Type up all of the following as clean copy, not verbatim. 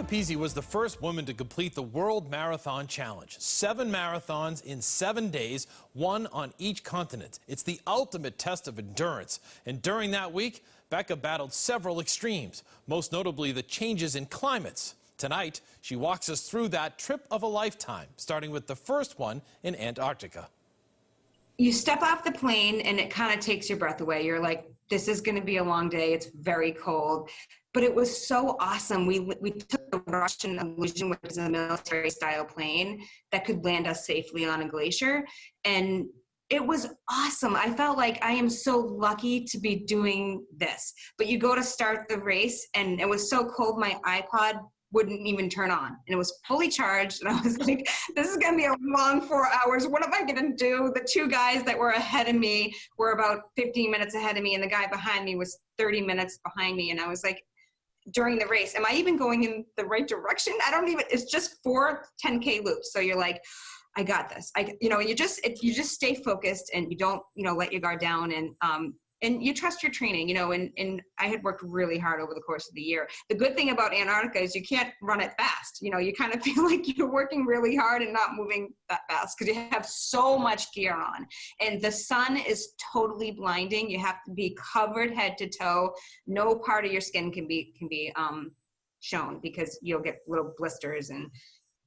Pizzi was the first woman to complete the World Marathon Challenge. 7 marathons in 7 days, one on each continent. It's the ultimate test of endurance. And during that week, Becca battled several extremes, most notably the changes in climates. Tonight, she walks us through that trip of a lifetime, starting with the first one in Antarctica. You step off the plane and it kind of takes your breath away. You're like, this is going to be a long day. It's very cold. But it was so awesome. We took the Russian Illusion, which is a military-style plane that could land us safely on a glacier. And it was awesome. I felt like I am so lucky to be doing this. But you go to start the race, and it was so cold, my iPod wouldn't even turn on. And it was fully charged. And I was like, this is going to be a long 4 hours. What am I going to do? The two guys that were ahead of me were about 15 minutes ahead of me. And the guy behind me was 30 minutes behind me. And I was like, during the race, am I even going in the right direction? It's just 4 10K loops. So you're like, I got this. You just stay focused and you don't, let your guard down, and you trust your training, and I had worked really hard over the course of the year. The good thing about Antarctica is you can't run it fast. You kind of feel like you're working really hard and not moving that fast because you have so much gear on. And the sun is totally blinding. You have to be covered head to toe. No part of your skin can be shown because you'll get little blisters, and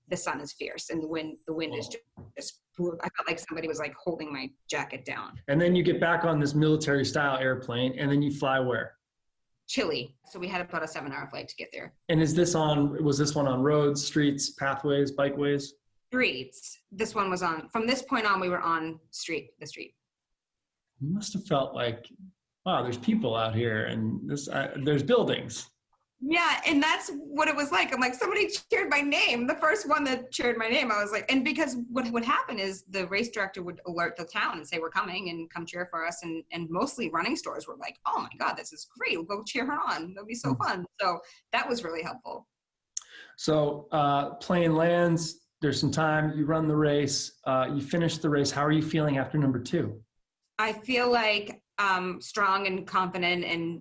the sun is fierce, and the wind is just I felt like somebody was like holding my jacket down. And then you get back on this military style airplane, and then you fly where? Chile. So we had about a 7-hour flight to get there. And was this one on roads, streets, pathways, bikeways? Streets. This one was from this point on, we were on the street. You must have felt like, wow, there's people out here, and there's buildings. Yeah, and that's what it was like. I'm like, somebody cheered my name. The first one that cheered my name, I was like, and because what would happen is the race director would alert the town and say, we're coming, and come cheer for us. And mostly running stores were like, oh my God, this is great. We'll go cheer her on. It'll be so fun. So that was really helpful. So plane lands, there's some time, you run the race, you finish the race. How are you feeling after number 2? I feel like strong and confident and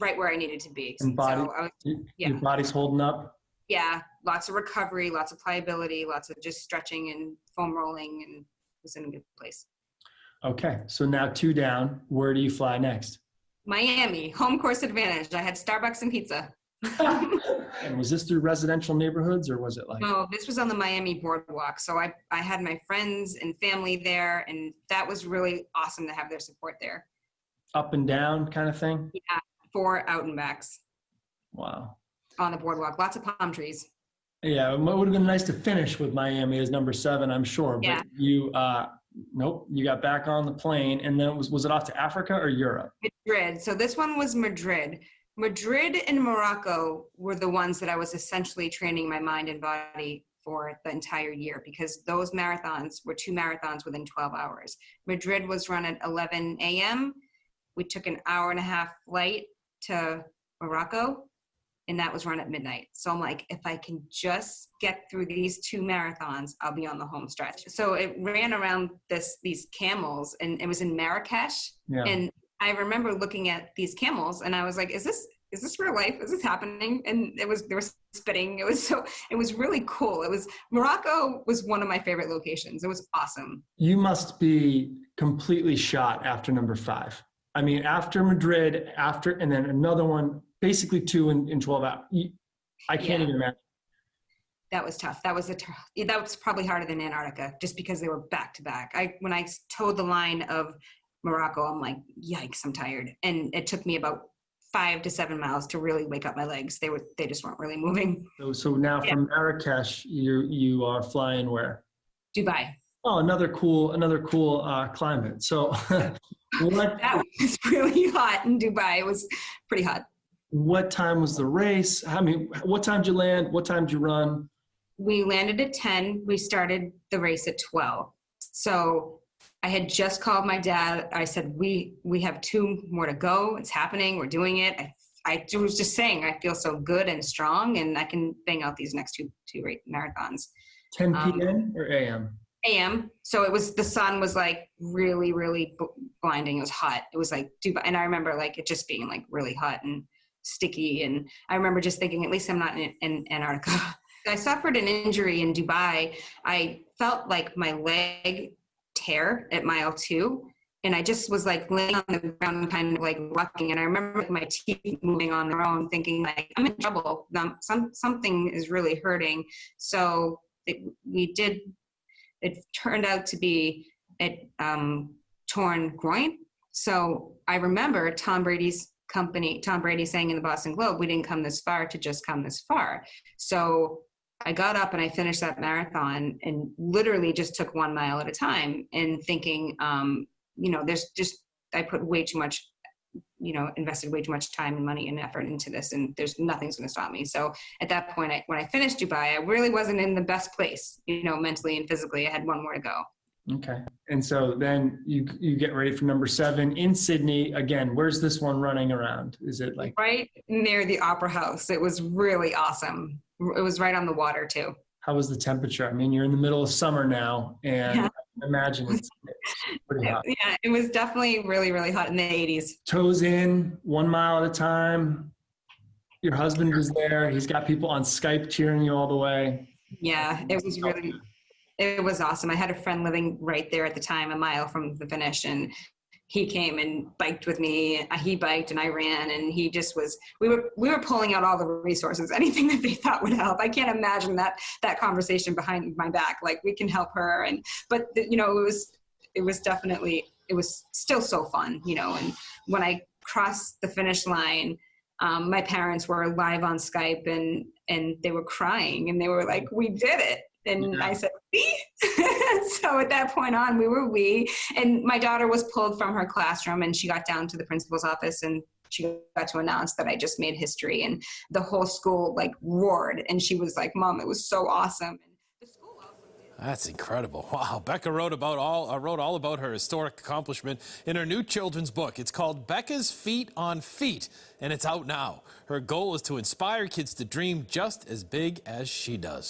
right where I needed to be. And your body's holding up? Yeah, lots of recovery, lots of pliability, lots of just stretching and foam rolling, and was in a good place. Okay, so now 2 down. Where do you fly next? Miami, home course advantage. I had Starbucks and pizza. And was this through residential neighborhoods, or was it like? No, this was on the Miami boardwalk. So I had my friends and family there, and that was really awesome to have their support there. Up and down kind of thing? Yeah. 4 out and backs. Wow. On the boardwalk, lots of palm trees. Yeah, it would have been nice to finish with Miami as number 7, I'm sure. But you, nope, you got back on the plane, and then was it off to Africa or Europe? Madrid. So this one was Madrid. Madrid and Morocco were the ones that I was essentially training my mind and body for the entire year, because those marathons were 2 marathons within 12 hours. Madrid was run at 11 a.m. We took an hour-and-a-half flight to Morocco, and that was run at midnight. So I'm like, if I can just get through these 2 marathons, I'll be on the home stretch. So it ran around these camels, and it was in Marrakesh. Yeah. And I remember looking at these camels, and I was like, is this real life? Is this happening? And they were spitting. It was really cool. Morocco was one of my favorite locations. It was awesome. You must be completely shot after number 5. I mean, after Madrid, and then another one, basically 2 in 12 hours. I can't even imagine. That was tough. That was probably harder than Antarctica, just because they were back to back. When I towed the line of Morocco, I'm like, yikes, I'm tired. And it took me about 5 to 7 miles to really wake up my legs. They just weren't really moving. So now from Marrakesh, you are flying where? Dubai. Oh, another cool climate. So that was really hot in Dubai. It was pretty hot. What time was the race? I mean, what time did you land? What time did you run? We landed at 10. We started the race at 12. So I had just called my dad. I said, we have 2 more to go. It's happening. We're doing it. I was just saying, I feel so good and strong, and I can bang out these next two marathons. 10 p.m. or a.m.? a.m. So the sun was like really, really blinding. It was hot. It was like Dubai. And I remember like it just being like really hot. And sticky. And I remember just thinking, at least I'm not in Antarctica. I suffered an injury in Dubai. I felt like my leg tear at mile 2. And I just was like laying on the ground, kind of like rocking. And I remember like my teeth moving on their own, thinking like, I'm in trouble. Something is really hurting. So it turned out to be a torn groin. So I remember Tom Brady saying in the Boston Globe, we didn't come this far to just come this far. So I got up and I finished that marathon and literally just took 1 mile at a time and thinking, I put way too much, invested way too much time and money and effort into this, and nothing's going to stop me. So at that point, when I finished Dubai, I really wasn't in the best place, mentally and physically. I had 1 more to go. Okay. And so then you get ready for number 7 in Sydney. Again, where's this one running around? Is it like right near the Opera House? It was really awesome. It was right on the water too. How was the temperature? I mean, you're in the middle of summer now, and Yeah. I imagine it's pretty hot. Yeah, it was definitely really, really hot in the 80s. Toes in, 1 mile at a time. Your husband was there. He's got people on Skype cheering you all the way. Yeah, it was awesome. I had a friend living right there at the time, a mile from the finish, and he came and biked with me. He biked and I ran, and he just was, we were pulling out all the resources, anything that they thought would help. I can't imagine that conversation behind my back, like we can help her. But it was definitely, it was still so fun, and when I crossed the finish line, my parents were live on Skype and they were crying and they were like, we did it. And I said, we? So at that point on, we. And my daughter was pulled from her classroom and she got down to the principal's office and she got to announce that I just made history. And the whole school like roared. And she was like, Mom, it was so awesome. That's incredible. Wow. Becca wrote all about her historic accomplishment in her new children's book. It's called Becca's Feet on Feet, and it's out now. Her goal is to inspire kids to dream just as big as she does.